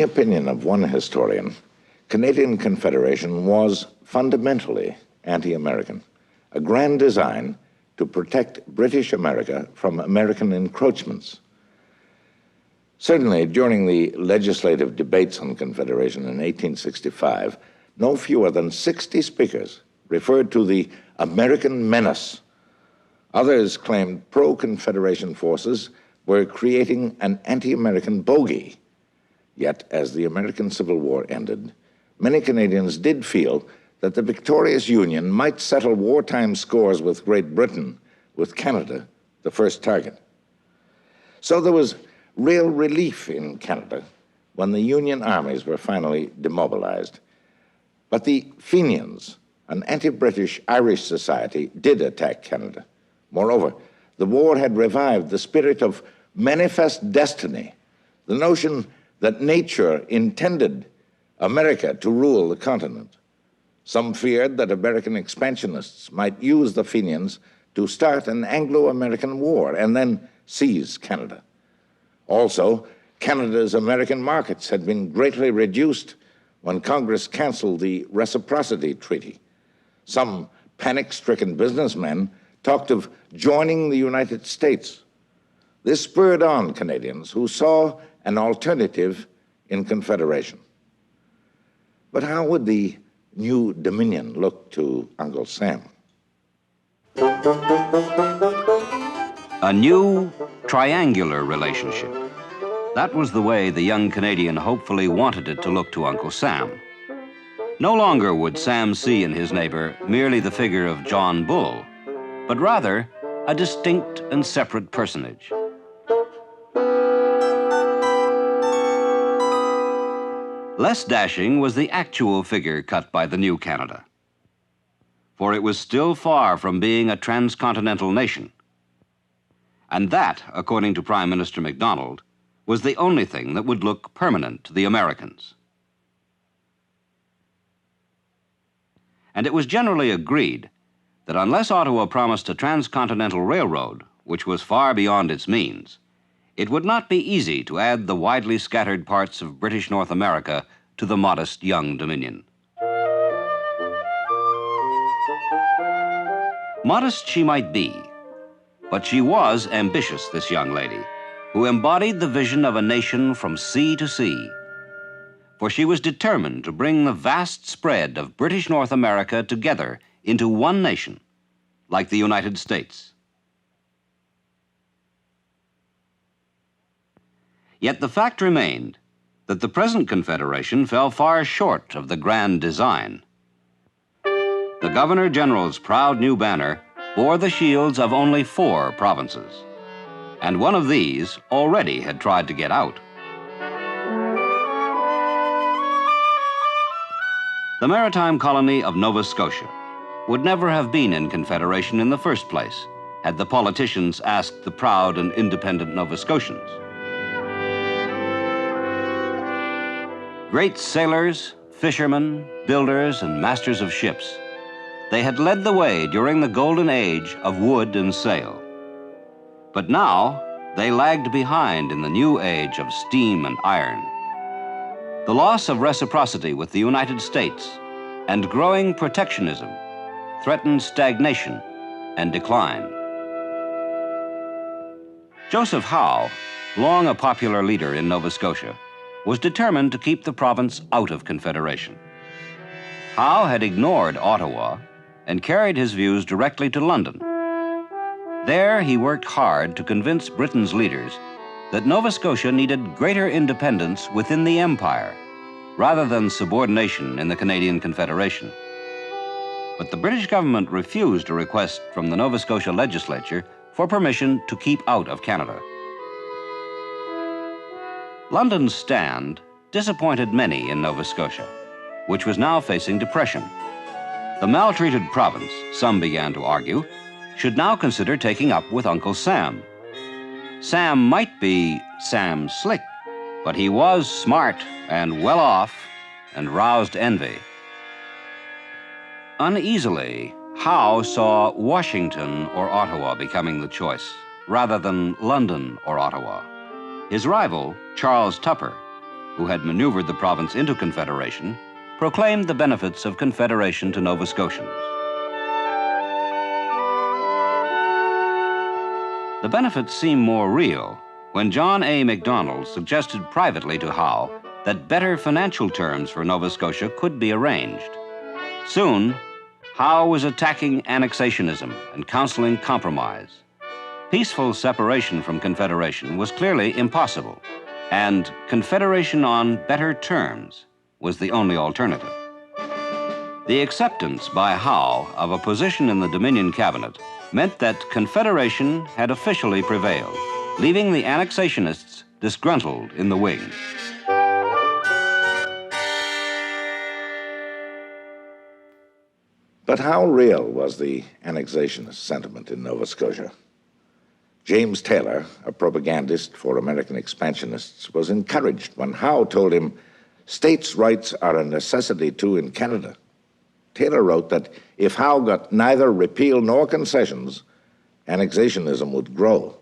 opinion of one historian, Canadian Confederation was fundamentally anti-American, a grand design to protect British America from American encroachments. Certainly, during the legislative debates on Confederation in 1865, no fewer than 60 speakers referred to the American menace. Others claimed pro-Confederation forces were creating an anti-American bogey. Yet, as the American Civil War ended, many Canadians did feel that the victorious Union might settle wartime scores with Great Britain, with Canada the first target. So there was real relief in Canada when the Union armies were finally demobilized. But the Fenians, an anti-British Irish society, did attack Canada. Moreover, the war had revived the spirit of manifest destiny, the notion that nature intended America to rule the continent. Some feared that American expansionists might use the Fenians to start an Anglo-American war and then seize Canada. Also, Canada's American markets had been greatly reduced when Congress canceled the Reciprocity Treaty. Some panic-stricken businessmen talked of joining the United States. This spurred on Canadians who saw an alternative in Confederation. But how would the new Dominion look to Uncle Sam? A new triangular relationship. That was the way the young Canadian hopefully wanted it to look to Uncle Sam. No longer would Sam see in his neighbor merely the figure of John Bull, but rather a distinct and separate personage. Less dashing was the actual figure cut by the new Canada, for it was still far from being a transcontinental nation. And that, according to Prime Minister MacDonald, was the only thing that would look permanent to the Americans. And it was generally agreed that unless Ottawa promised a transcontinental railroad, which was far beyond its means, it would not be easy to add the widely scattered parts of British North America to the modest young Dominion. Modest she might be, but she was ambitious, this young lady, who embodied the vision of a nation from sea to sea. For she was determined to bring the vast spread of British North America together into one nation, like the United States. Yet the fact remained that the present Confederation fell far short of the grand design. The Governor-General's proud new banner bore the shields of only 4 provinces, and one of these already had tried to get out. The maritime colony of Nova Scotia would never have been in Confederation in the first place had the politicians asked the proud and independent Nova Scotians. Great sailors, fishermen, builders, and masters of ships, they had led the way during the golden age of wood and sail. But now they lagged behind in the new age of steam and iron. The loss of reciprocity with the United States and growing protectionism threatened stagnation and decline. Joseph Howe, long a popular leader in Nova Scotia, was determined to keep the province out of Confederation. Howe had ignored Ottawa and carried his views directly to London. There he worked hard to convince Britain's leaders that Nova Scotia needed greater independence within the Empire, rather than subordination in the Canadian Confederation. But the British government refused a request from the Nova Scotia legislature for permission to keep out of Canada. London's stand disappointed many in Nova Scotia, which was now facing depression. The maltreated province, some began to argue, should now consider taking up with Uncle Sam. Sam might be Sam Slick, but he was smart and well off and roused envy. Uneasily, Howe saw Washington or Ottawa becoming the choice, rather than London or Ottawa. His rival, Charles Tupper, who had maneuvered the province into Confederation, proclaimed the benefits of Confederation to Nova Scotians. The benefits seem more real when John A. Macdonald suggested privately to Howe that better financial terms for Nova Scotia could be arranged. Soon, Howe was attacking annexationism and counseling compromise. Peaceful separation from Confederation was clearly impossible, and Confederation on better terms was the only alternative. The acceptance by Howe of a position in the Dominion cabinet meant that Confederation had officially prevailed, leaving the annexationists disgruntled in the wings. But how real was the annexationist sentiment in Nova Scotia? James Taylor, a propagandist for American expansionists, was encouraged when Howe told him states' rights are a necessity too in Canada. Taylor wrote that if Howe got neither repeal nor concessions, annexationism would grow.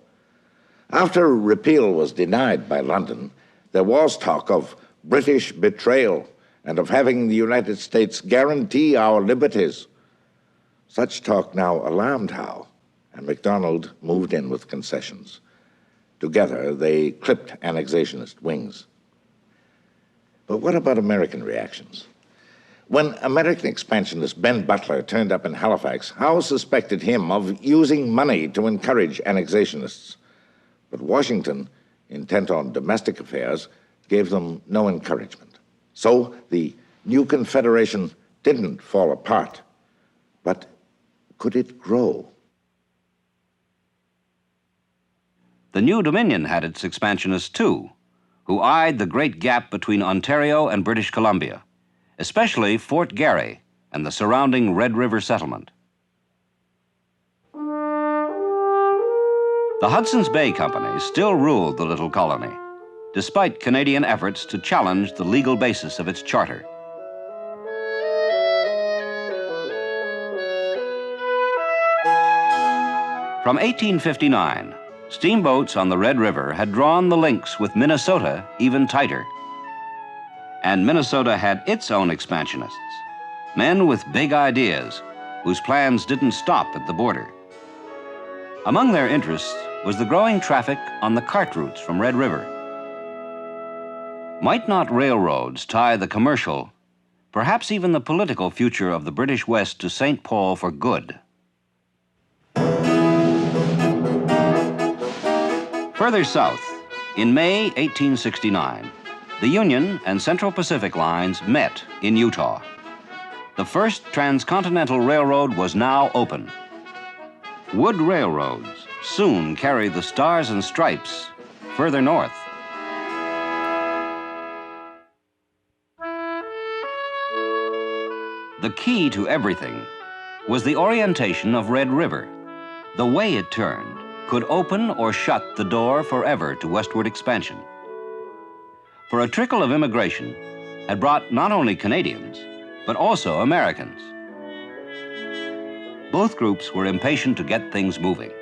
After repeal was denied by London, there was talk of British betrayal and of having the United States guarantee our liberties. Such talk now alarmed Howe, and Macdonald moved in with concessions. Together, they clipped annexationist wings. But what about American reactions? When American expansionist Ben Butler turned up in Halifax, Howe suspected him of using money to encourage annexationists. But Washington, intent on domestic affairs, gave them no encouragement. So the new Confederation didn't fall apart, but could it grow? The new Dominion had its expansionists too, who eyed the great gap between Ontario and British Columbia, especially Fort Garry and the surrounding Red River settlement. The Hudson's Bay Company still ruled the little colony, despite Canadian efforts to challenge the legal basis of its charter. From 1859, steamboats on the Red River had drawn the links with Minnesota even tighter. And Minnesota had its own expansionists, men with big ideas whose plans didn't stop at the border. Among their interests was the growing traffic on the cart routes from Red River. Might not railroads tie the commercial, perhaps even the political future of the British West to St. Paul for good? Further south, in May 1869, the Union and Central Pacific lines met in Utah. The first transcontinental railroad was now open. Wood railroads soon carried the stars and stripes further north. The key to everything was the orientation of Red River. The way it turned could open or shut the door forever to westward expansion. For a trickle of immigration had brought not only Canadians, but also Americans. Both groups were impatient to get things moving,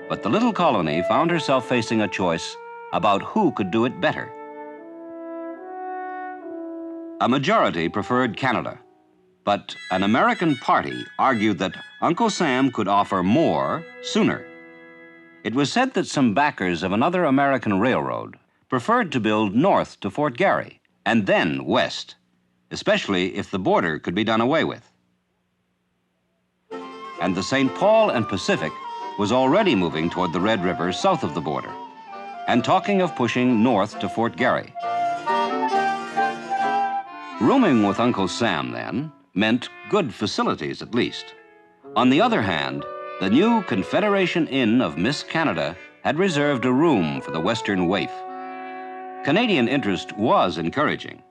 but the little colony found herself facing a choice about who could do it better. A majority preferred Canada, but an American party argued that Uncle Sam could offer more sooner. It was said that some backers of another American railroad preferred to build north to Fort Garry and then west, especially if the border could be done away with. And the St. Paul and Pacific was already moving toward the Red River south of the border and talking of pushing north to Fort Garry. Rooming with Uncle Sam, then, meant good facilities at least. On the other hand, the new Confederation Inn of Miss Canada had reserved a room for the Western waif. Canadian interest was encouraging,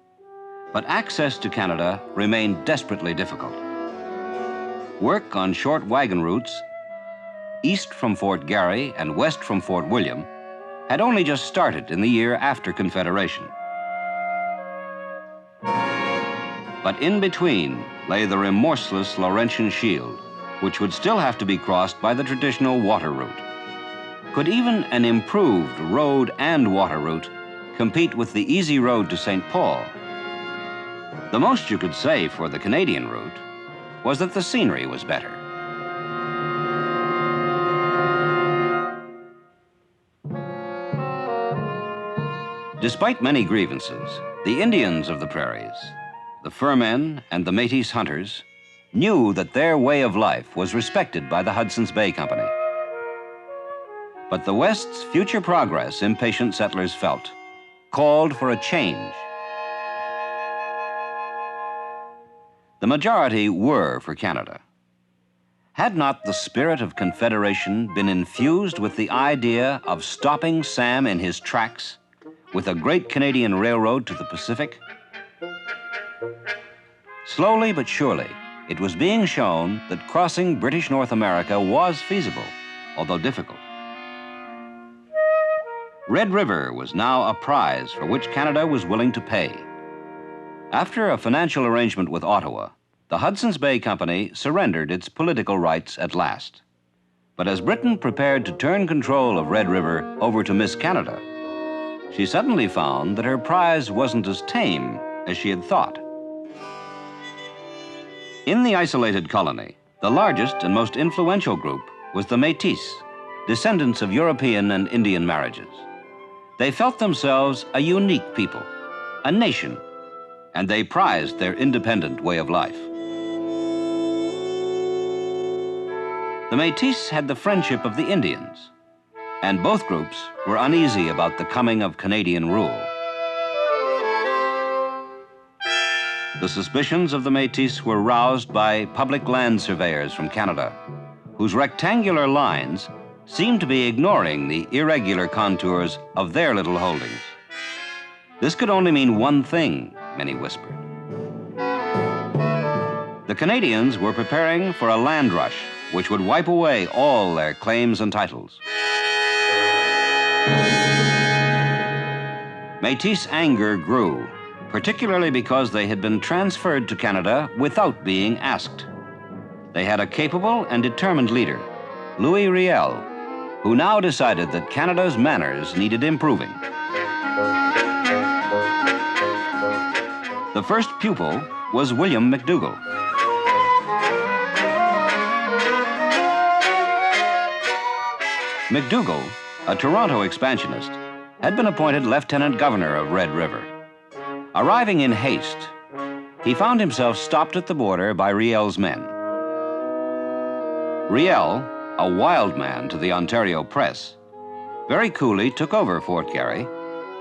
but access to Canada remained desperately difficult. Work on short wagon routes, east from Fort Garry and west from Fort William, had only just started in the year after Confederation. But in between lay the remorseless Laurentian Shield, which would still have to be crossed by the traditional water route. Could even an improved road and water route compete with the easy road to St. Paul. The most you could say for the Canadian route was that the scenery was better. Despite many grievances, the Indians of the prairies, the fur men and the Métis hunters, knew that their way of life was respected by the Hudson's Bay Company. But the West's future progress, impatient settlers felt, called for a change. The majority were for Canada. Had not the spirit of Confederation been infused with the idea of stopping Sam in his tracks with a great Canadian railroad to the Pacific? Slowly but surely, it was being shown that crossing British North America was feasible, although difficult. Red River was now a prize for which Canada was willing to pay. After a financial arrangement with Ottawa, the Hudson's Bay Company surrendered its political rights at last. But as Britain prepared to turn control of Red River over to Miss Canada, she suddenly found that her prize wasn't as tame as she had thought. In the isolated colony, the largest and most influential group was the Métis, descendants of European and Indian marriages. They felt themselves a unique people, a nation, and they prized their independent way of life. The Métis had the friendship of the Indians, and both groups were uneasy about the coming of Canadian rule. The suspicions of the Métis were roused by public land surveyors from Canada, whose rectangular lines seemed to be ignoring the irregular contours of their little holdings. This could only mean one thing, many whispered. The Canadians were preparing for a land rush which would wipe away all their claims and titles. Métis anger grew, particularly because they had been transferred to Canada without being asked. They had a capable and determined leader, Louis Riel, who now decided that Canada's manners needed improving. The first pupil was William McDougall. McDougall, a Toronto expansionist, had been appointed Lieutenant Governor of Red River. Arriving in haste, he found himself stopped at the border by Riel's men. Riel, a wild man to the Ontario press, very coolly took over Fort Garry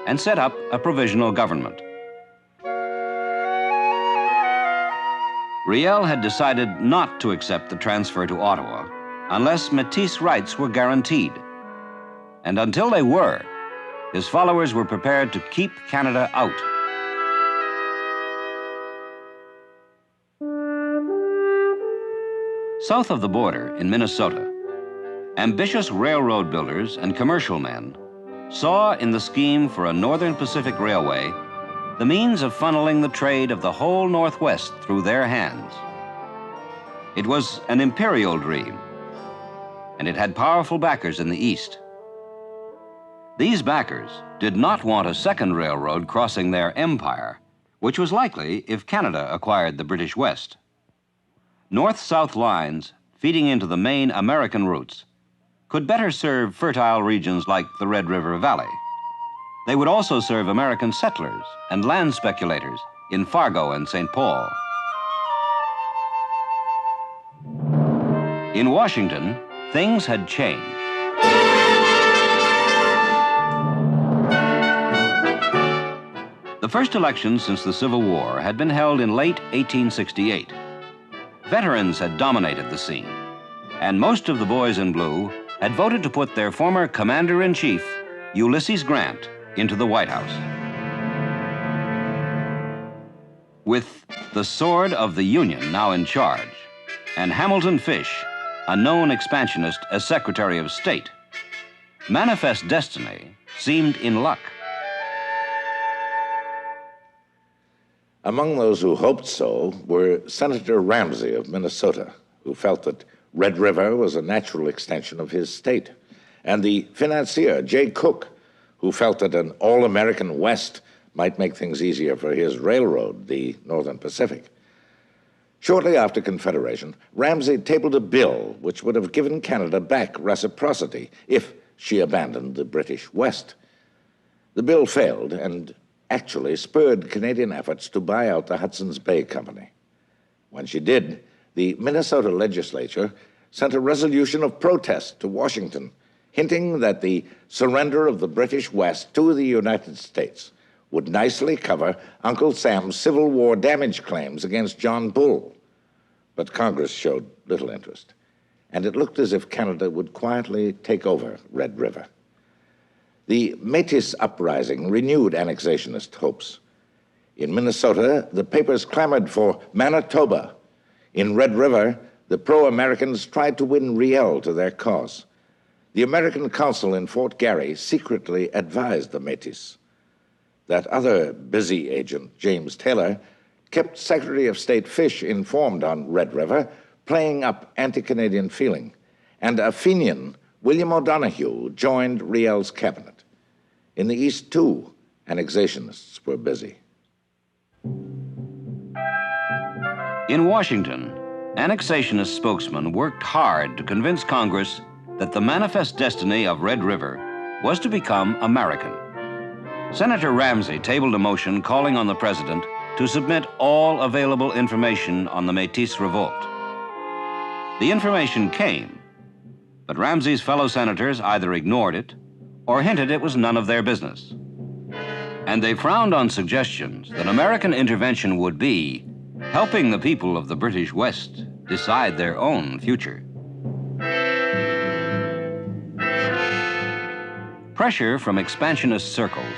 and set up a provisional government. Riel had decided not to accept the transfer to Ottawa unless Métis rights were guaranteed. And until they were, his followers were prepared to keep Canada out. South of the border in Minnesota, ambitious railroad builders and commercial men saw in the scheme for a Northern Pacific Railway the means of funneling the trade of the whole Northwest through their hands. It was an imperial dream, and it had powerful backers in the East. These backers did not want a second railroad crossing their empire, which was likely if Canada acquired the British West. North-south lines feeding into the main American routes could better serve fertile regions like the Red River Valley. They would also serve American settlers and land speculators in Fargo and St. Paul. In Washington, things had changed. The first election since the Civil War had been held in late 1868. Veterans had dominated the scene, and most of the boys in blue had voted to put their former commander-in-chief, Ulysses Grant, into the White House. With the sword of the Union now in charge, and Hamilton Fish, a known expansionist, as Secretary of State, manifest destiny seemed in luck. Among those who hoped so were Senator Ramsey of Minnesota, who felt that Red River was a natural extension of his state, and the financier Jay Cooke, who felt that an all-American West might make things easier for his railroad, the Northern Pacific. Shortly after Confederation, Ramsay tabled a bill which would have given Canada back reciprocity if she abandoned the British West. The bill failed and actually spurred Canadian efforts to buy out the Hudson's Bay Company. When she did, the Minnesota legislature sent a resolution of protest to Washington, hinting that the surrender of the British West to the United States would nicely cover Uncle Sam's Civil War damage claims against John Bull. But Congress showed little interest, and it looked as if Canada would quietly take over Red River. The Métis uprising renewed annexationist hopes. In Minnesota, the papers clamored for Manitoba. In Red River, the pro-Americans tried to win Riel to their cause. The American consul in Fort Garry secretly advised the Métis. That other busy agent, James Taylor, kept Secretary of State Fish informed on Red River, playing up anti-Canadian feeling. And a Fenian, William O'Donoghue, joined Riel's cabinet. In the East, too, annexationists were busy. In Washington, annexationist spokesmen worked hard to convince Congress that the manifest destiny of Red River was to become American. Senator Ramsay tabled a motion calling on the president to submit all available information on the Métis revolt. The information came, but Ramsay's fellow senators either ignored it or hinted it was none of their business. And they frowned on suggestions that American intervention would be helping the people of the British West decide their own future. Pressure from expansionist circles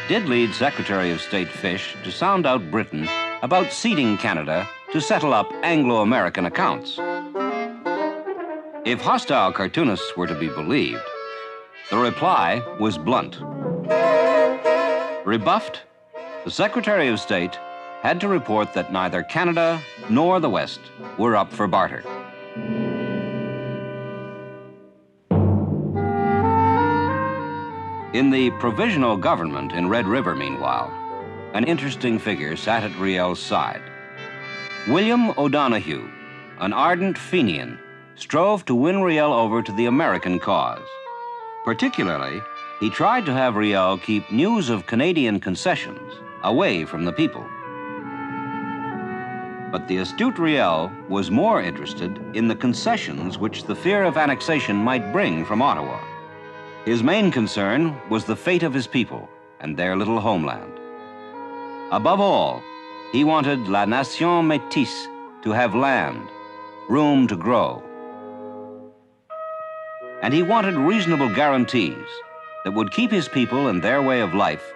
did lead Secretary of State Fish to sound out Britain about ceding Canada to settle up Anglo-American accounts. If hostile cartoonists were to be believed, the reply was blunt. Rebuffed, the Secretary of State had to report that neither Canada nor the West were up for barter. In the provisional government in Red River, meanwhile, an interesting figure sat at Riel's side. William O'Donoghue, an ardent Fenian, strove to win Riel over to the American cause. Particularly, he tried to have Riel keep news of Canadian concessions away from the people. But the astute Riel was more interested in the concessions which the fear of annexation might bring from Ottawa. His main concern was the fate of his people and their little homeland. Above all, he wanted La Nation Métis to have land, room to grow. And he wanted reasonable guarantees that would keep his people and their way of life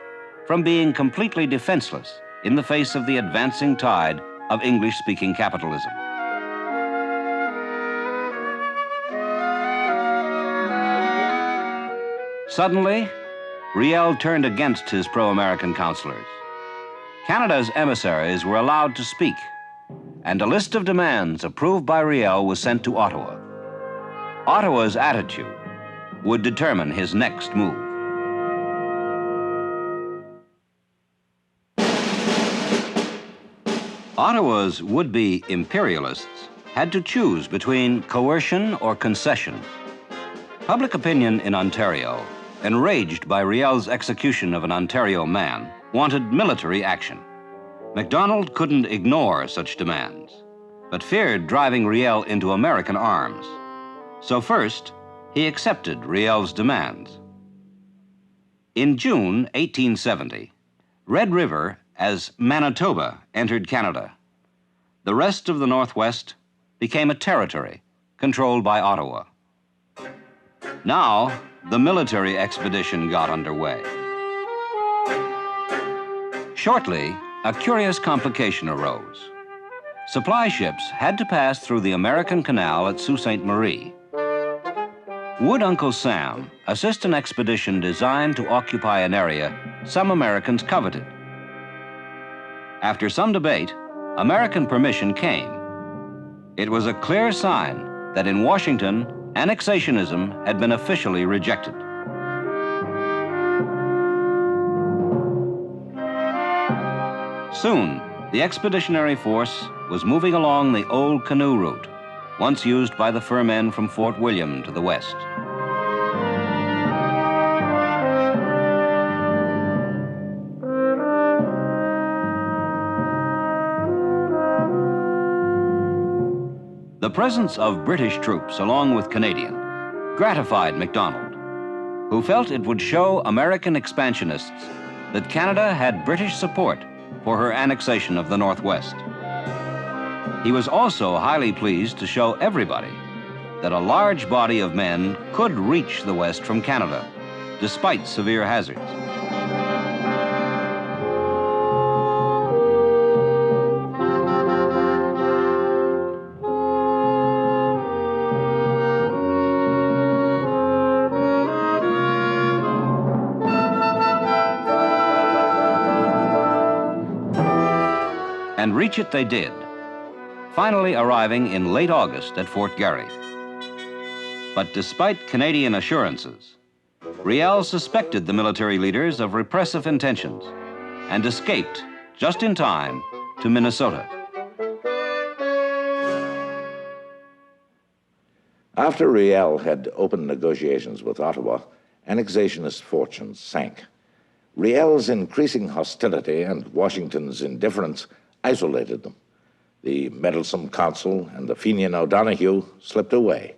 from being completely defenseless in the face of the advancing tide of English-speaking capitalism. Suddenly, Riel turned against his pro-American counselors. Canada's emissaries were allowed to speak, and a list of demands approved by Riel was sent to Ottawa. Ottawa's attitude would determine his next move. Ottawa's would-be imperialists had to choose between coercion or concession. Public opinion in Ontario, enraged by Riel's execution of an Ontario man, wanted military action. Macdonald couldn't ignore such demands, but feared driving Riel into American arms. So first, he accepted Riel's demands. In June 1870, Red River as Manitoba entered Canada. The rest of the Northwest became a territory controlled by Ottawa. Now, the military expedition got underway. Shortly, a curious complication arose. Supply ships had to pass through the American Canal at Sault Ste. Marie. Would Uncle Sam assist an expedition designed to occupy an area some Americans coveted? After some debate, American permission came. It was a clear sign that in Washington, annexationism had been officially rejected. Soon, the expeditionary force was moving along the old canoe route, once used by the fur men from Fort William to the west. The presence of British troops along with Canadian gratified MacDonald, who felt it would show American expansionists that Canada had British support for her annexation of the Northwest. He was also highly pleased to show everybody that a large body of men could reach the West from Canada, despite severe hazards. And reach it they did, finally arriving in late August at Fort Garry. But despite Canadian assurances, Riel suspected the military leaders of repressive intentions and escaped just in time to Minnesota. After Riel had opened negotiations with Ottawa, annexationist fortunes sank. Riel's increasing hostility and Washington's indifference isolated them. The meddlesome consul and the Fenian O'Donoghue slipped away.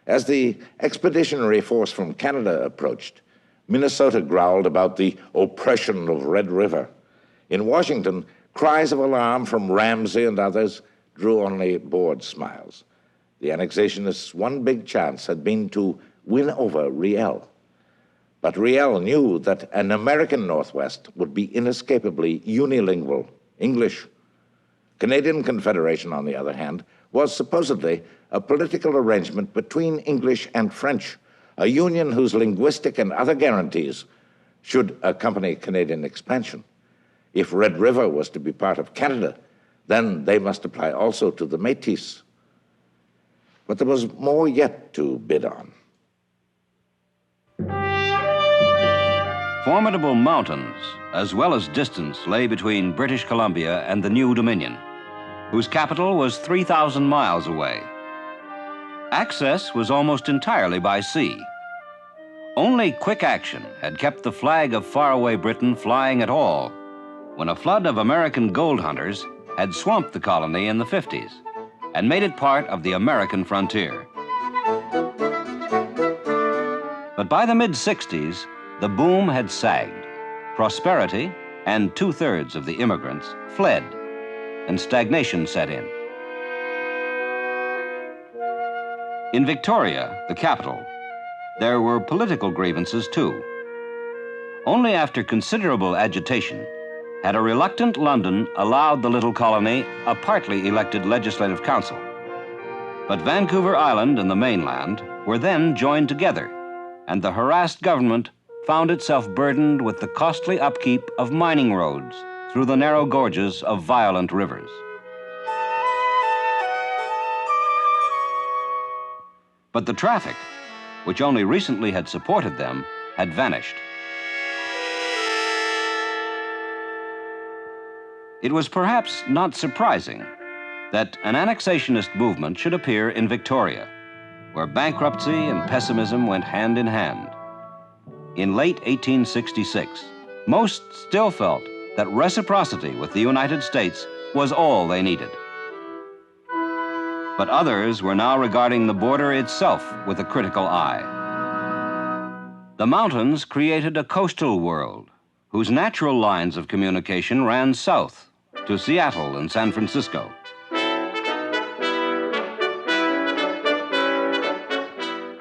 As the expeditionary force from Canada approached, Minnesota growled about the oppression of Red River. In Washington, cries of alarm from Ramsey and others drew only bored smiles. The annexationists' one big chance had been to win over Riel. But Riel knew that an American Northwest would be inescapably unilingual, English. Canadian Confederation, on the other hand, was supposedly a political arrangement between English and French, a union whose linguistic and other guarantees should accompany Canadian expansion. If Red River was to be part of Canada, then they must apply also to the Métis. But there was more yet to bid on. Formidable mountains, as well as distance, lay between British Columbia and the New Dominion, whose capital was 3,000 miles away. Access was almost entirely by sea. Only quick action had kept the flag of faraway Britain flying at all, when a flood of American gold hunters had swamped the colony in the 50s and made it part of the American frontier. But by the mid-60s, the boom had sagged. Prosperity and 2/3 of the immigrants fled, and stagnation set in. In Victoria, the capital, there were political grievances too. Only after considerable agitation had a reluctant London allowed the little colony a partly elected legislative council. But Vancouver Island and the mainland were then joined together, and the harassed government found itself burdened with the costly upkeep of mining roads through the narrow gorges of violent rivers. But the traffic, which only recently had supported them, had vanished. It was perhaps not surprising that an annexationist movement should appear in Victoria, where bankruptcy and pessimism went hand in hand. In late 1866, most still felt that reciprocity with the United States was all they needed. But others were now regarding the border itself with a critical eye. The mountains created a coastal world whose natural lines of communication ran south to Seattle and San Francisco.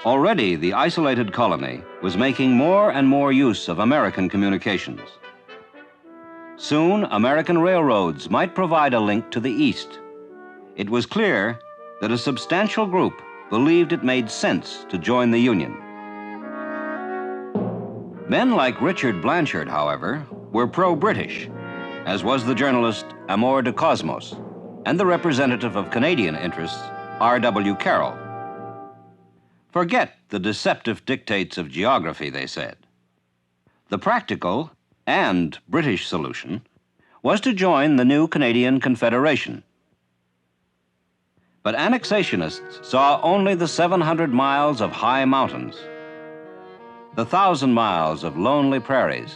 Already, the isolated colony was making more and more use of American communications. Soon, American railroads might provide a link to the east. It was clear that a substantial group believed it made sense to join the Union. Men like Richard Blanchard, however, were pro-British, as was the journalist Amour de Cosmos and the representative of Canadian interests, R.W. Carroll. Forget the deceptive dictates of geography, they said. The practical and British solution was to join the new Canadian Confederation. But annexationists saw only the 700 miles of high mountains, the 1,000 miles of lonely prairies,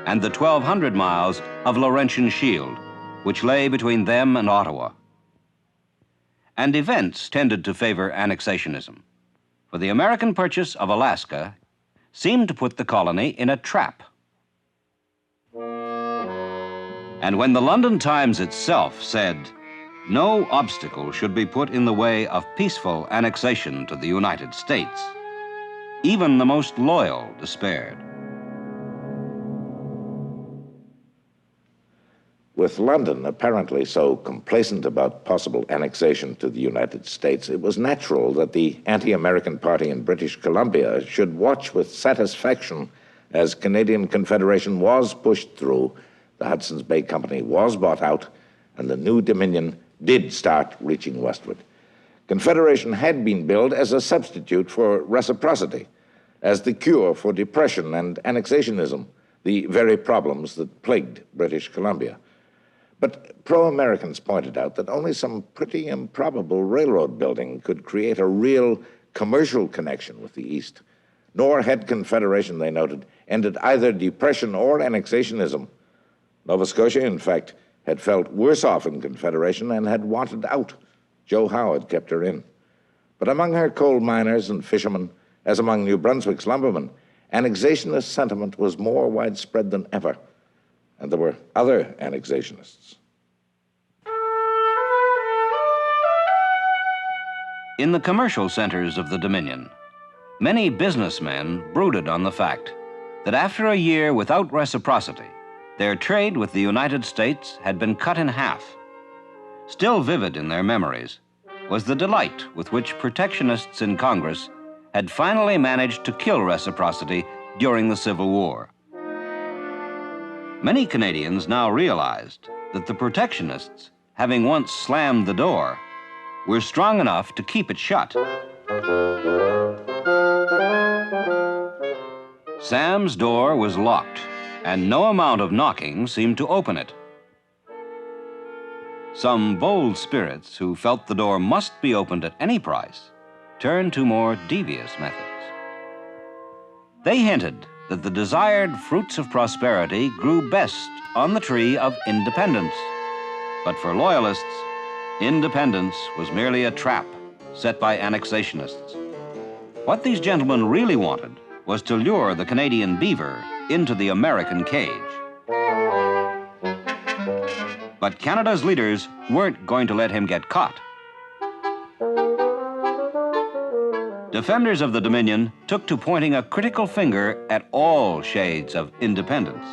and the 1,200 miles of Laurentian Shield, which lay between them and Ottawa. And events tended to favor annexationism, for the American purchase of Alaska seemed to put the colony in a trap. And when the London Times itself said, "No obstacle should be put in the way of peaceful annexation to the United States," even the most loyal despaired. With London apparently so complacent about possible annexation to the United States, it was natural that the anti-American party in British Columbia should watch with satisfaction as Canadian Confederation was pushed through, the Hudson's Bay Company was bought out, and the new Dominion did start reaching westward. Confederation had been billed as a substitute for reciprocity, as the cure for depression and annexationism, the very problems that plagued British Columbia. But pro-Americans pointed out that only some pretty improbable railroad building could create a real commercial connection with the East. Nor had Confederation, they noted, ended either depression or annexationism. Nova Scotia, in fact, had felt worse off in Confederation and had wanted out. Joe Howe had kept her in. But among her coal miners and fishermen, as among New Brunswick's lumbermen, annexationist sentiment was more widespread than ever. And there were other annexationists. In the commercial centers of the Dominion, many businessmen brooded on the fact that after a year without reciprocity, their trade with the United States had been cut in half. Still vivid in their memories was the delight with which protectionists in Congress had finally managed to kill reciprocity during the Civil War. Many Canadians now realized that the protectionists, having once slammed the door, were strong enough to keep it shut. Sam's door was locked, and no amount of knocking seemed to open it. Some bold spirits who felt the door must be opened at any price turned to more devious methods. They hinted that the desired fruits of prosperity grew best on the tree of independence. But for Loyalists, independence was merely a trap set by annexationists. What these gentlemen really wanted was to lure the Canadian beaver into the American cage. But Canada's leaders weren't going to let him get caught. Defenders of the Dominion took to pointing a critical finger at all shades of independence.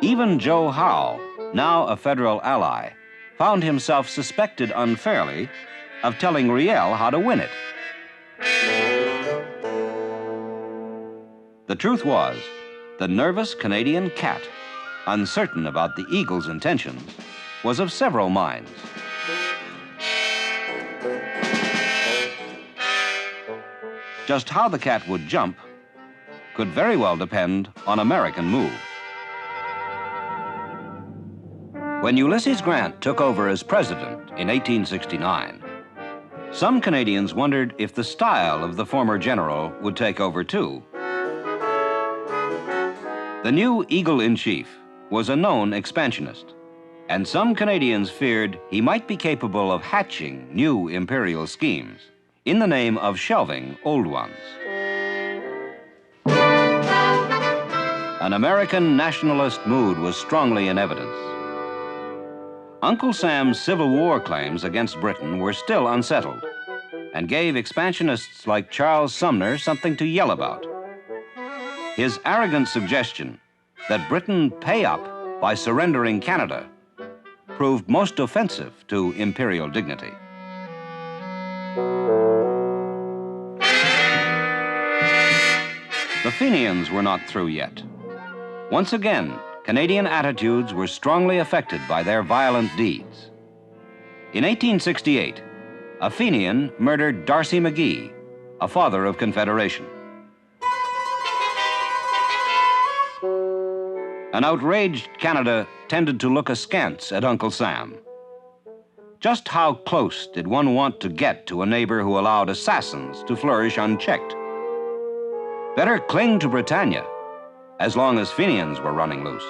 Even Joe Howe, now a federal ally, found himself suspected unfairly of telling Riel how to win it. The truth was, the nervous Canadian cat, uncertain about the eagle's intentions, was of several minds. Just how the cat would jump could very well depend on American move. When Ulysses Grant took over as president in 1869, some Canadians wondered if the style of the former general would take over too. The new Eagle-in-Chief was a known expansionist, and some Canadians feared he might be capable of hatching new imperial schemes in the name of shelving old ones. An American nationalist mood was strongly in evidence. Uncle Sam's Civil War claims against Britain were still unsettled and gave expansionists like Charles Sumner something to yell about. His arrogant suggestion that Britain pay up by surrendering Canada proved most offensive to imperial dignity. The Fenians were not through yet. Once again, Canadian attitudes were strongly affected by their violent deeds. In 1868, a Fenian murdered D'Arcy McGee, a father of Confederation. An outraged Canada tended to look askance at Uncle Sam. Just how close did one want to get to a neighbor who allowed assassins to flourish unchecked? Better cling to Britannia, as long as Fenians were running loose.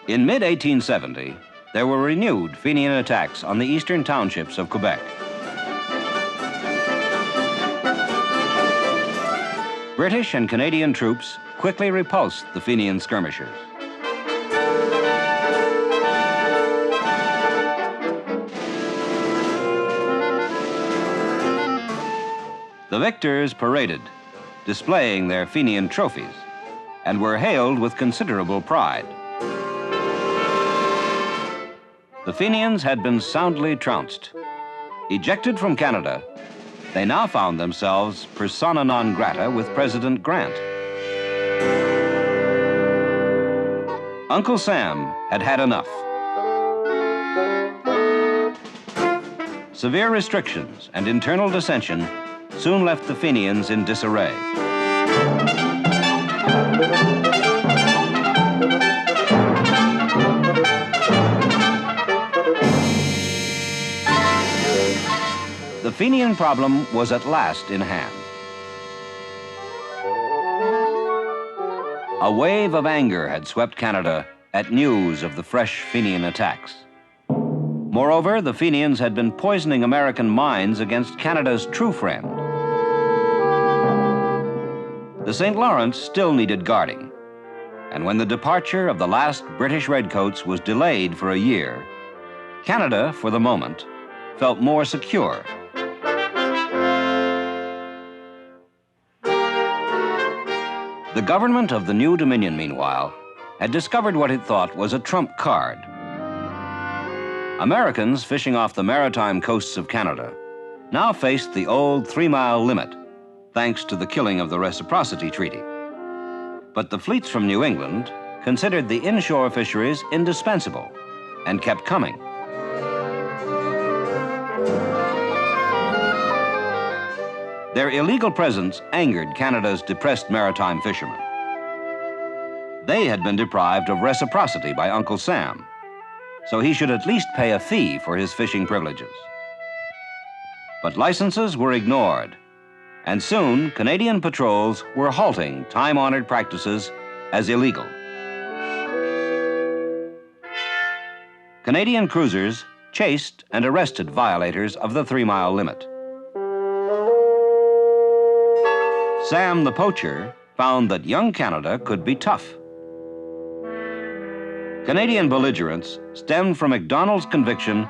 In mid-1870, there were renewed Fenian attacks on the eastern townships of Quebec. British and Canadian troops quickly repulsed the Fenian skirmishers. The victors paraded, displaying their Fenian trophies, and were hailed with considerable pride. The Fenians had been soundly trounced. Ejected from Canada, they now found themselves persona non grata with President Grant. Uncle Sam had had enough. Severe restrictions and internal dissension soon left the Fenians in disarray. The Fenian problem was at last in hand. A wave of anger had swept Canada at news of the fresh Fenian attacks. Moreover, the Fenians had been poisoning American minds against Canada's true friend. The St. Lawrence still needed guarding, and when the departure of the last British redcoats was delayed for a year, Canada, for the moment, felt more secure. The government of the new Dominion, meanwhile, had discovered what it thought was a trump card. Americans fishing off the maritime coasts of Canada now faced the old 3-mile limit, thanks to the killing of the Reciprocity Treaty. But the fleets from New England considered the inshore fisheries indispensable and kept coming. Their illegal presence angered Canada's depressed maritime fishermen. They had been deprived of reciprocity by Uncle Sam, so he should at least pay a fee for his fishing privileges. But licenses were ignored, and soon Canadian patrols were halting time-honored practices as illegal. Canadian cruisers chased and arrested violators of the 3-mile limit. Sam the poacher found that young Canada could be tough. Canadian belligerence stemmed from MacDonald's conviction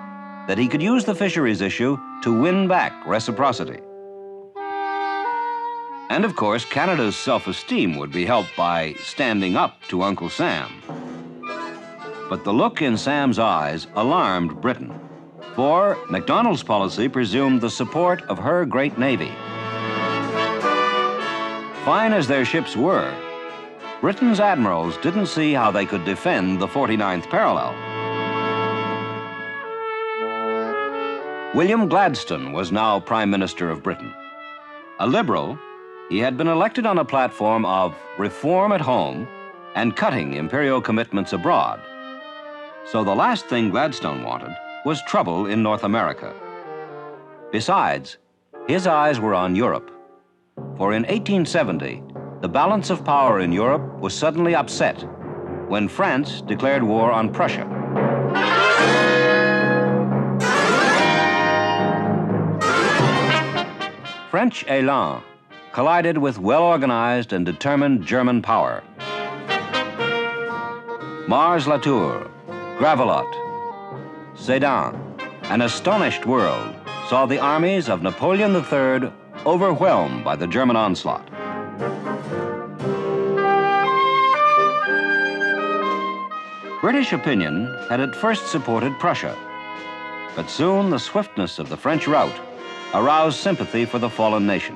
that he could use the fisheries issue to win back reciprocity. And of course, Canada's self-esteem would be helped by standing up to Uncle Sam. But the look in Sam's eyes alarmed Britain, for MacDonald's policy presumed the support of her great navy. Fine as their ships were, Britain's admirals didn't see how they could defend the 49th parallel. William Gladstone was now Prime Minister of Britain. A Liberal, he had been elected on a platform of reform at home and cutting imperial commitments abroad. So the last thing Gladstone wanted was trouble in North America. Besides, his eyes were on Europe. For in 1870, the balance of power in Europe was suddenly upset when France declared war on Prussia. French élan collided with well-organized and determined German power. Mars-la-Tour, Gravelotte, Sedan, an astonished world saw the armies of Napoleon III overwhelmed by the German onslaught. British opinion had at first supported Prussia, but soon the swiftness of the French rout aroused sympathy for the fallen nation.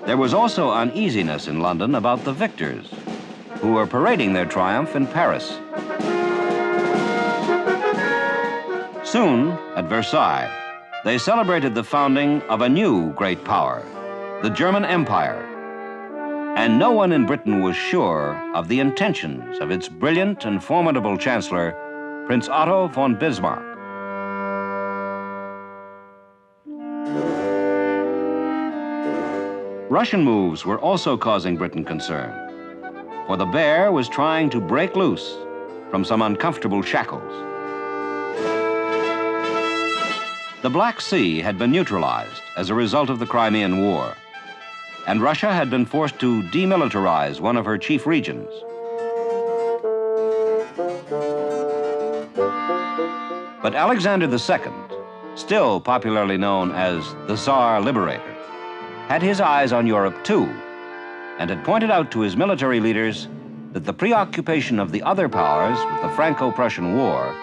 There was also uneasiness in London about the victors, who were parading their triumph in Paris. Soon, at Versailles, they celebrated the founding of a new great power, the German Empire. And no one in Britain was sure of the intentions of its brilliant and formidable chancellor, Prince Otto von Bismarck. Russian moves were also causing Britain concern, for the bear was trying to break loose from some uncomfortable shackles. The Black Sea had been neutralized as a result of the Crimean War, and Russia had been forced to demilitarize one of her chief regions. But Alexander II, still popularly known as the Tsar Liberator, had his eyes on Europe too, and had pointed out to his military leaders that the preoccupation of the other powers with the Franco-Prussian War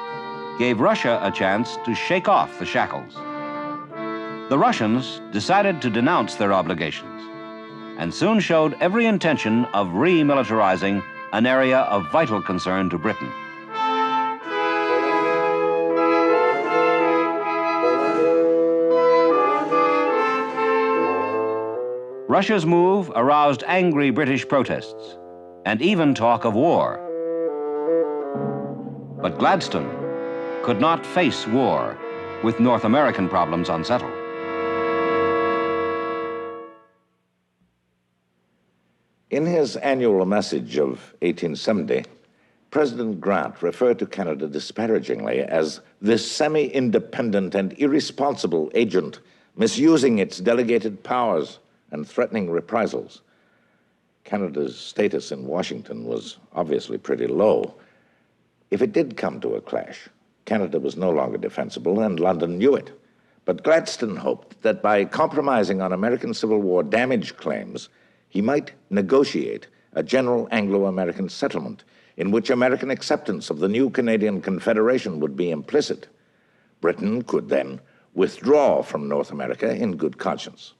gave Russia a chance to shake off the shackles. The Russians decided to denounce their obligations and soon showed every intention of remilitarizing an area of vital concern to Britain. Russia's move aroused angry British protests and even talk of war. But Gladstone could not face war with North American problems unsettled. In his annual message of 1870, President Grant referred to Canada disparagingly as this semi-independent and irresponsible agent misusing its delegated powers and threatening reprisals. Canada's status in Washington was obviously pretty low. If it did come to a clash, Canada was no longer defensible, and London knew it. But Gladstone hoped that by compromising on American Civil War damage claims, he might negotiate a general Anglo-American settlement in which American acceptance of the new Canadian Confederation would be implicit. Britain could then withdraw from North America in good conscience.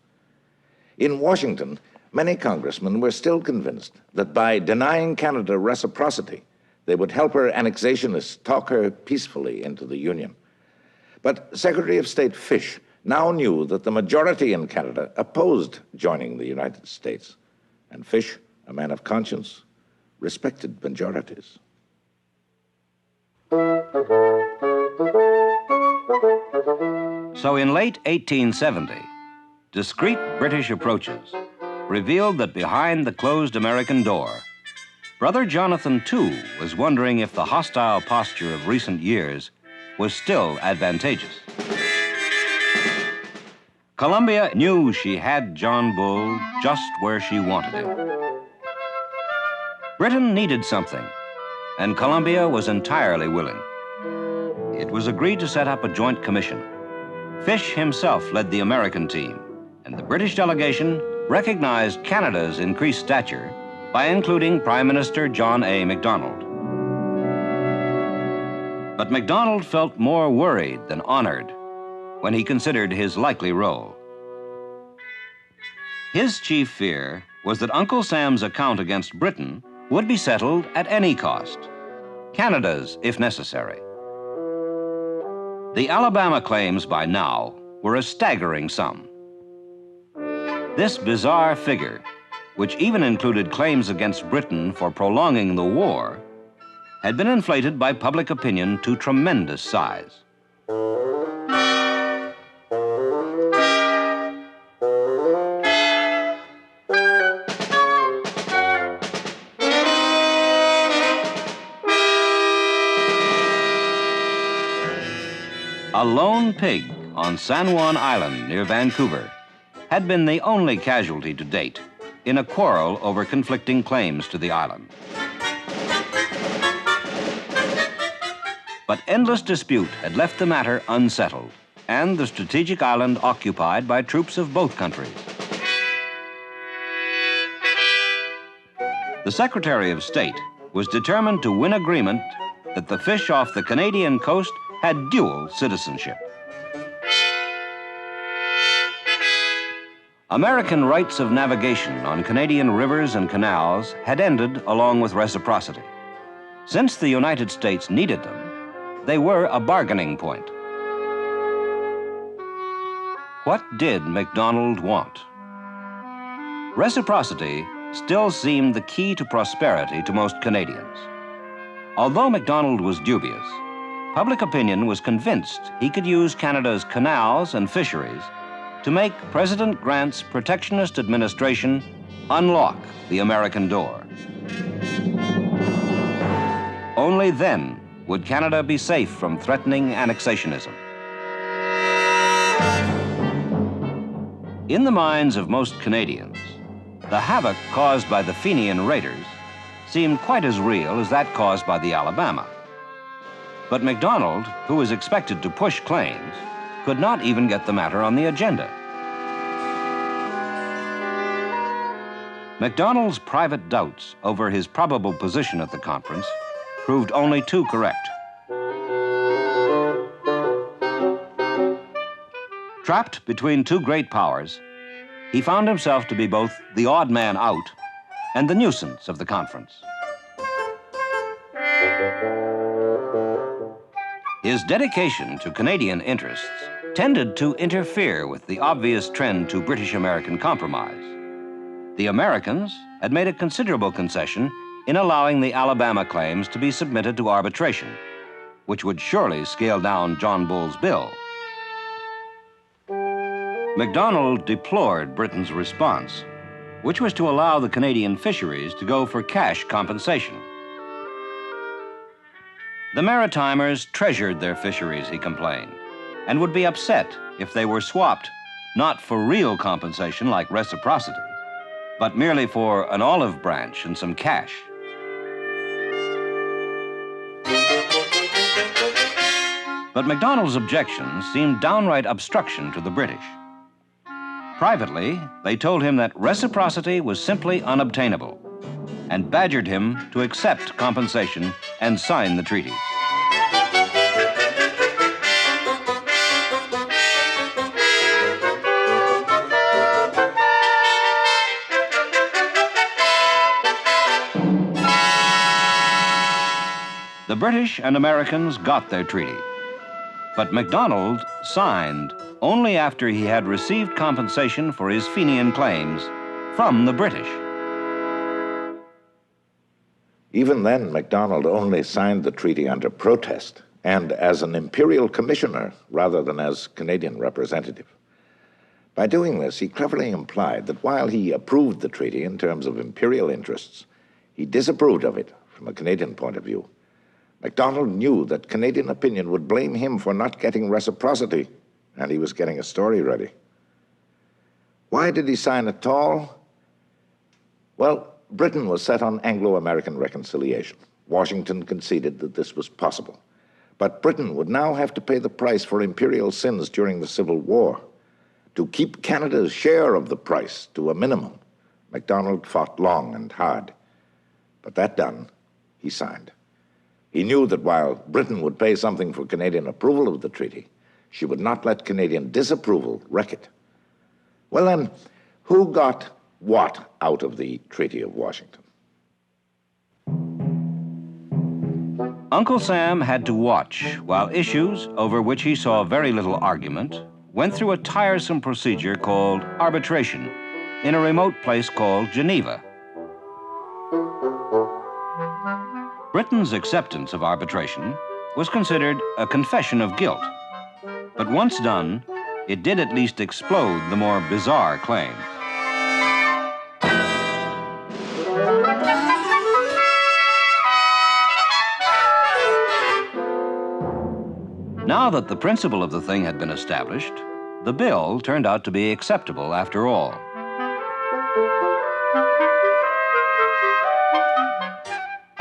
In Washington, many congressmen were still convinced that by denying Canada reciprocity, they would help her annexationists talk her peacefully into the Union. But Secretary of State Fish now knew that the majority in Canada opposed joining the United States, and Fish, a man of conscience, respected majorities. So in late 1870, discreet British approaches revealed that behind the closed American door, Brother Jonathan, too, was wondering if the hostile posture of recent years was still advantageous. Columbia knew she had John Bull just where she wanted him. Britain needed something, and Columbia was entirely willing. It was agreed to set up a joint commission. Fish himself led the American team, and the British delegation recognized Canada's increased stature by including Prime Minister John A. Macdonald. But Macdonald felt more worried than honored when he considered his likely role. His chief fear was that Uncle Sam's account against Britain would be settled at any cost, Canada's if necessary. The Alabama claims by now were a staggering sum. This bizarre figure, which even included claims against Britain for prolonging the war, had been inflated by public opinion to tremendous size. A lone pig on San Juan Island near Vancouver had been the only casualty to date in a quarrel over conflicting claims to the island. But endless dispute had left the matter unsettled and the strategic island occupied by troops of both countries. The Secretary of State was determined to win agreement that the fish off the Canadian coast had dual citizenship. American rights of navigation on Canadian rivers and canals had ended along with reciprocity. Since the United States needed them, they were a bargaining point. What did MacDonald want? Reciprocity still seemed the key to prosperity to most Canadians. Although MacDonald was dubious, public opinion was convinced he could use Canada's canals and fisheries to make President Grant's protectionist administration unlock the American door. Only then would Canada be safe from threatening annexationism. In the minds of most Canadians, the havoc caused by the Fenian raiders seemed quite as real as that caused by the Alabama. But MacDonald, who was expected to push claims, could not even get the matter on the agenda. MacDonald's private doubts over his probable position at the conference proved only too correct. Trapped between two great powers, he found himself to be both the odd man out and the nuisance of the conference. His dedication to Canadian interests tended to interfere with the obvious trend to British-American compromise. The Americans had made a considerable concession in allowing the Alabama claims to be submitted to arbitration, which would surely scale down John Bull's bill. MacDonald deplored Britain's response, which was to allow the Canadian fisheries to go for cash compensation. The Maritimers treasured their fisheries, he complained, and would be upset if they were swapped not for real compensation like reciprocity, but merely for an olive branch and some cash. But MacDonald's objections seemed downright obstruction to the British. Privately, they told him that reciprocity was simply unobtainable and badgered him to accept compensation and sign the treaty. The British and Americans got their treaty, but MacDonald signed only after he had received compensation for his Fenian claims from the British. Even then, MacDonald only signed the treaty under protest and as an imperial commissioner rather than as Canadian representative. By doing this, he cleverly implied that while he approved the treaty in terms of imperial interests, he disapproved of it from a Canadian point of view. MacDonald knew that Canadian opinion would blame him for not getting reciprocity, and he was getting a story ready. Why did he sign at all? Well, Britain was set on Anglo-American reconciliation. Washington conceded that this was possible. But Britain would now have to pay the price for imperial sins during the Civil War. To keep Canada's share of the price to a minimum, MacDonald fought long and hard. But that done, he signed. He knew that while Britain would pay something for Canadian approval of the treaty, she would not let Canadian disapproval wreck it. Well then, who got what out of the Treaty of Washington? Uncle Sam had to watch while issues over which he saw very little argument went through a tiresome procedure called arbitration in a remote place called Geneva. Britain's acceptance of arbitration was considered a confession of guilt. But once done, it did at least explode the more bizarre claims. Now that the principle of the thing had been established, the bill turned out to be acceptable after all.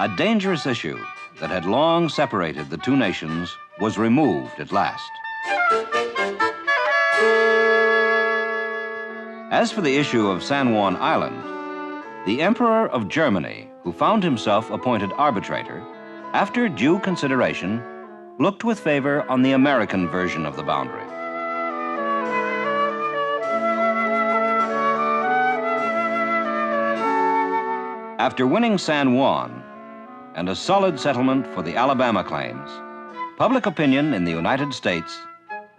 A dangerous issue that had long separated the two nations was removed at last. As for the issue of San Juan Island, the Emperor of Germany, who found himself appointed arbitrator, after due consideration, looked with favor on the American version of the boundary. After winning San Juan and a solid settlement for the Alabama claims, public opinion in the United States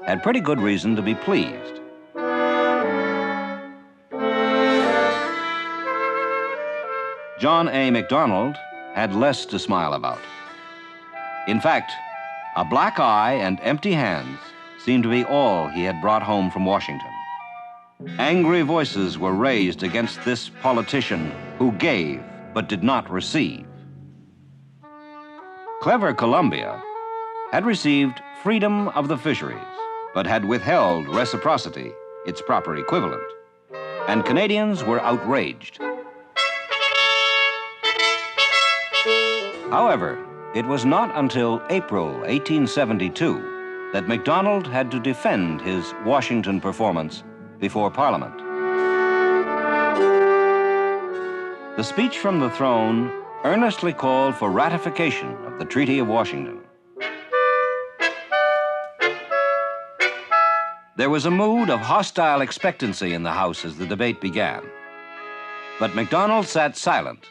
had pretty good reason to be pleased. John A. Macdonald had less to smile about. In fact, a black eye and empty hands seemed to be all he had brought home from Washington. Angry voices were raised against this politician who gave but did not receive. Clever Colombia had received freedom of the fisheries, but had withheld reciprocity, its proper equivalent, and Canadians were outraged. However, it was not until April 1872 that Macdonald had to defend his Washington performance before Parliament. The speech from the throne earnestly called for ratification of the Treaty of Washington. There was a mood of hostile expectancy in the House as the debate began. But Macdonald sat silent,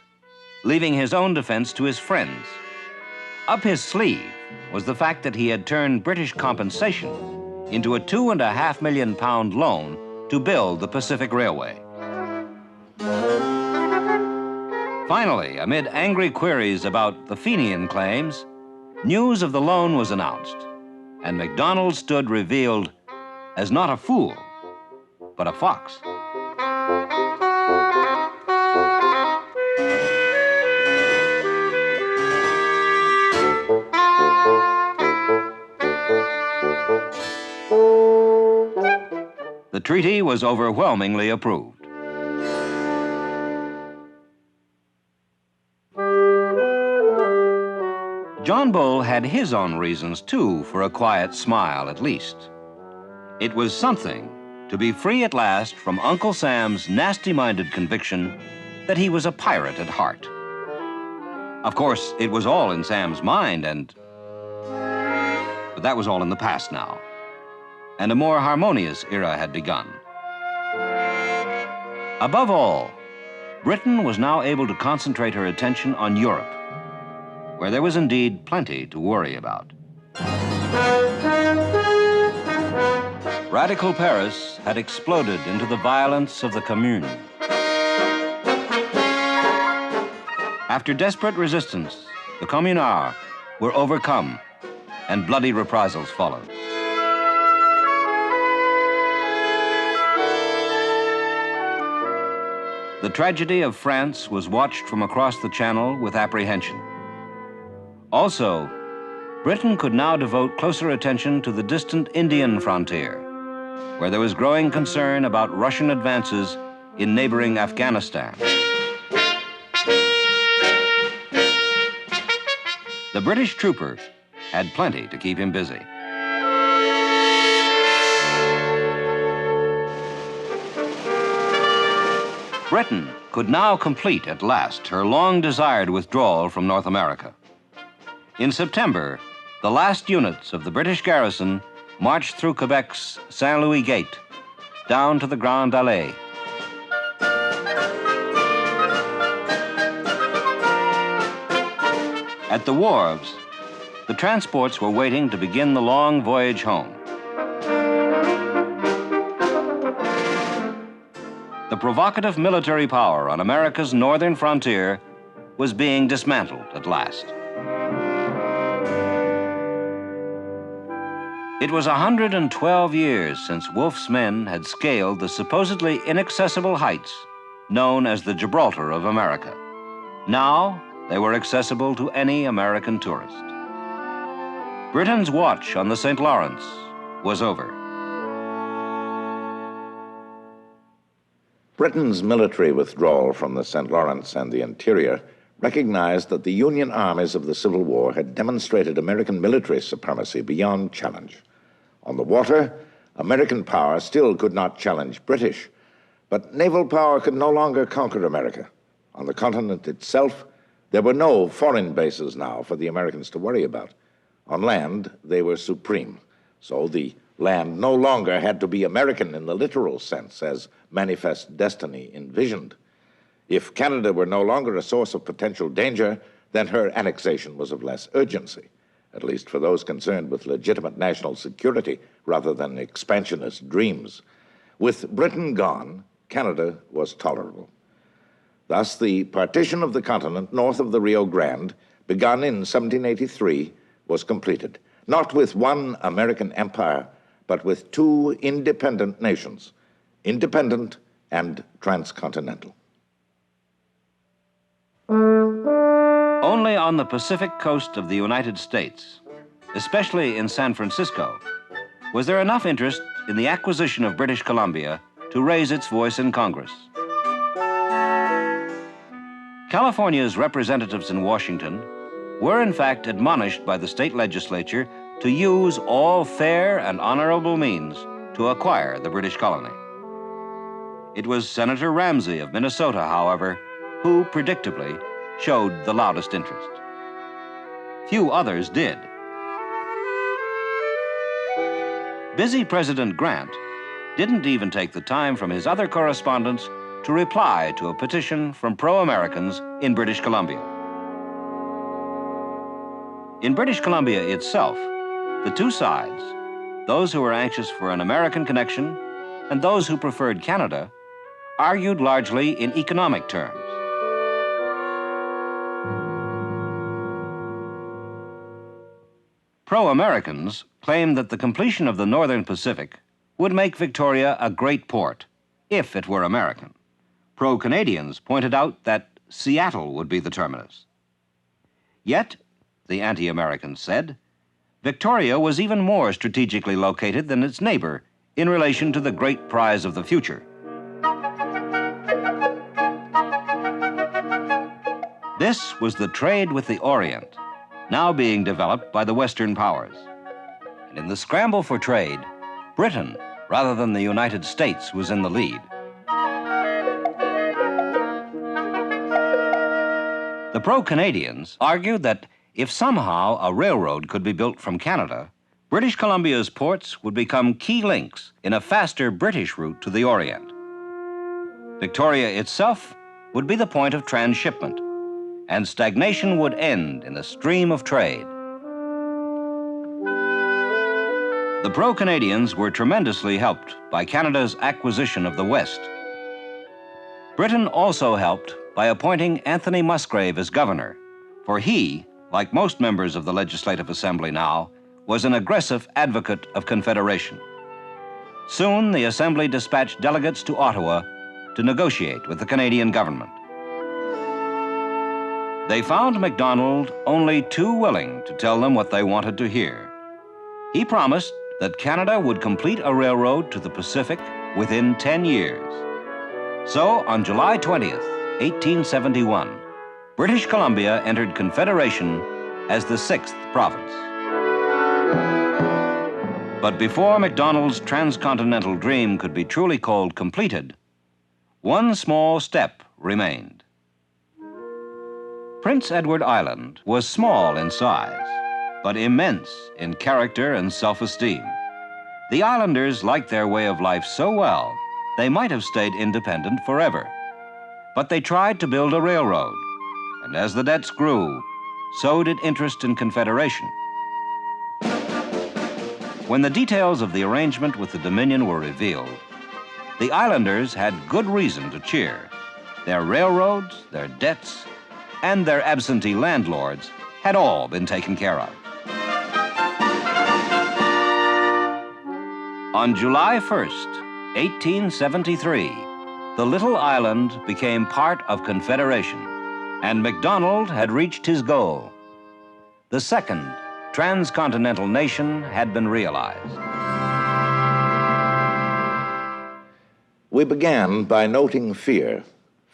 leaving his own defense to his friends. Up his sleeve was the fact that he had turned British compensation into a £2.5 million loan to build the Pacific Railway. Finally, amid angry queries about the Fenian claims, news of the loan was announced, and Macdonald stood revealed as not a fool, but a fox. The treaty was overwhelmingly approved. John Bull had his own reasons, too, for a quiet smile, at least. It was something to be free at last from Uncle Sam's nasty-minded conviction that he was a pirate at heart. Of course, it was all in Sam's mind, but that was all in the past now, and a more harmonious era had begun. Above all, Britain was now able to concentrate her attention on Europe, where there was indeed plenty to worry about. Radical Paris had exploded into the violence of the Commune. After desperate resistance, the Communards were overcome, and bloody reprisals followed. The tragedy of France was watched from across the Channel with apprehension. Also, Britain could now devote closer attention to the distant Indian frontier, where there was growing concern about Russian advances in neighboring Afghanistan. The British trooper had plenty to keep him busy. Britain could now complete at last her long-desired withdrawal from North America. In September, the last units of the British garrison marched through Quebec's Saint-Louis Gate, down to the Grande Allée. At the wharves, the transports were waiting to begin the long voyage home. The provocative military power on America's northern frontier was being dismantled at last. It was 112 years since Wolfe's men had scaled the supposedly inaccessible heights known as the Gibraltar of America. Now, they were accessible to any American tourist. Britain's watch on the St. Lawrence was over. Britain's military withdrawal from the St. Lawrence and the interior recognized that the Union armies of the Civil War had demonstrated American military supremacy beyond challenge. On the water, American power still could not challenge British, but naval power could no longer conquer America. On the continent itself, there were no foreign bases now for the Americans to worry about. On land, they were supreme, so the land no longer had to be American in the literal sense, as Manifest Destiny envisioned. If Canada were no longer a source of potential danger, then her annexation was of less urgency, at least for those concerned with legitimate national security rather than expansionist dreams. With Britain gone, Canada was tolerable. Thus, the partition of the continent north of the Rio Grande, begun in 1783, was completed, not with one American empire, but with two independent nations, independent and transcontinental. Only on the Pacific coast of the United States, especially in San Francisco, was there enough interest in the acquisition of British Columbia to raise its voice in Congress. California's representatives in Washington were in fact admonished by the state legislature to use all fair and honorable means to acquire the British colony. It was Senator Ramsey of Minnesota, however, who predictably showed the loudest interest. Few others did. Busy President Grant didn't even take the time from his other correspondence to reply to a petition from pro-Americans in British Columbia. In British Columbia itself, the two sides, those who were anxious for an American connection and those who preferred Canada, argued largely in economic terms. Pro-Americans claimed that the completion of the Northern Pacific would make Victoria a great port, if it were American. Pro-Canadians pointed out that Seattle would be the terminus. Yet, the anti-Americans said, Victoria was even more strategically located than its neighbor in relation to the great prize of the future. This was the trade with the Orient, now being developed by the Western powers. And in the scramble for trade, Britain, rather than the United States, was in the lead. The pro-Canadians argued that if somehow a railroad could be built from Canada, British Columbia's ports would become key links in a faster British route to the Orient. Victoria itself would be the point of transshipment, and stagnation would end in the stream of trade. The pro-Canadians were tremendously helped by Canada's acquisition of the West. Britain also helped by appointing Anthony Musgrave as governor, for he, like most members of the Legislative Assembly now, was an aggressive advocate of Confederation. Soon, the Assembly dispatched delegates to Ottawa to negotiate with the Canadian government. They found Macdonald only too willing to tell them what they wanted to hear. He promised that Canada would complete a railroad to the Pacific within 10 years. So, on July 20th, 1871, British Columbia entered Confederation as the 6th province. But before Macdonald's transcontinental dream could be truly called completed, one small step remained. Prince Edward Island was small in size, but immense in character and self-esteem. The islanders liked their way of life so well, they might have stayed independent forever. But they tried to build a railroad, and as the debts grew, so did interest in Confederation. When the details of the arrangement with the Dominion were revealed, the islanders had good reason to cheer. Their railroads, their debts, and their absentee landlords had all been taken care of. On July 1st, 1873, the little island became part of Confederation, and Macdonald had reached his goal. The second transcontinental nation had been realized. We began by noting fear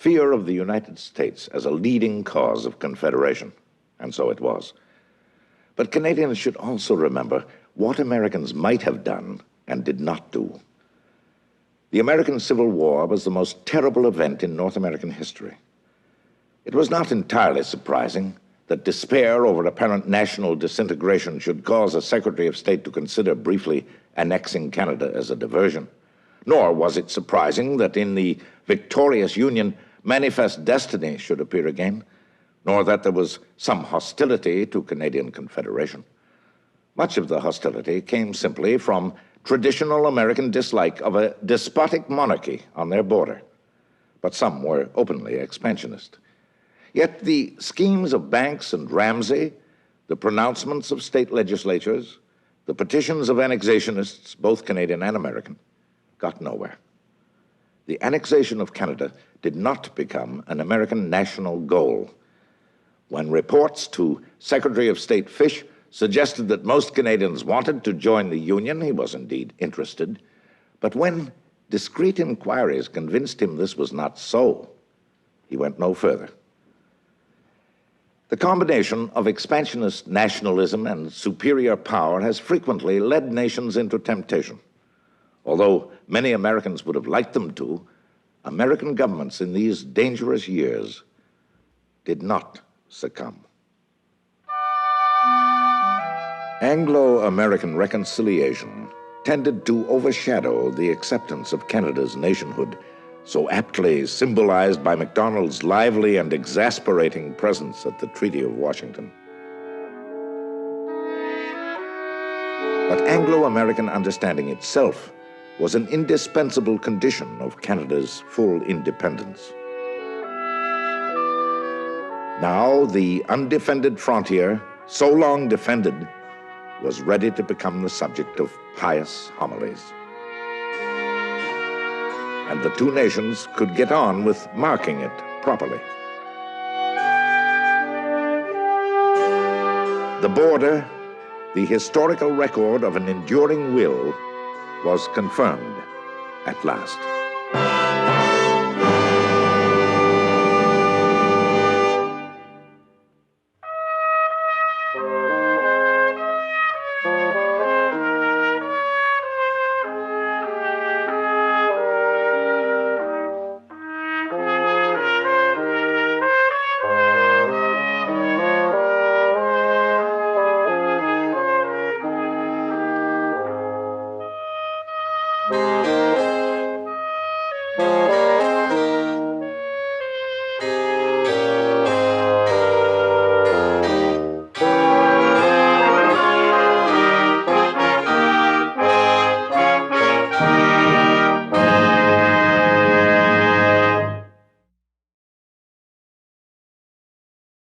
of the United States as a leading cause of Confederation, and so it was. But Canadians should also remember what Americans might have done and did not do. The American Civil War was the most terrible event in North American history. It was not entirely surprising that despair over apparent national disintegration should cause a Secretary of State to consider briefly annexing Canada as a diversion. Nor was it surprising that in the victorious Union, manifest destiny should appear again, nor that there was some hostility to Canadian Confederation. Much of the hostility came simply from traditional American dislike of a despotic monarchy on their border. but some were openly expansionist. Yet the schemes of Banks and Ramsay, the pronouncements of state legislatures, the petitions of annexationists, both Canadian and American, got nowhere. The annexation of Canada did not become an American national goal. When reports to Secretary of State Fish suggested that most Canadians wanted to join the Union, he was indeed interested. But when discreet inquiries convinced him this was not so, he went no further. The combination of expansionist nationalism and superior power has frequently led nations into temptation. Although many Americans would have liked them to, American governments in these dangerous years did not succumb. Anglo-American reconciliation tended to overshadow the acceptance of Canada's nationhood, so aptly symbolized by Macdonald's lively and exasperating presence at the Treaty of Washington. But Anglo-American understanding itself was an indispensable condition of Canada's full independence. Now the undefended frontier, so long defended, was ready to become the subject of pious homilies. And the two nations could get on with marking it properly. The border, the historical record of an enduring will, was confirmed at last.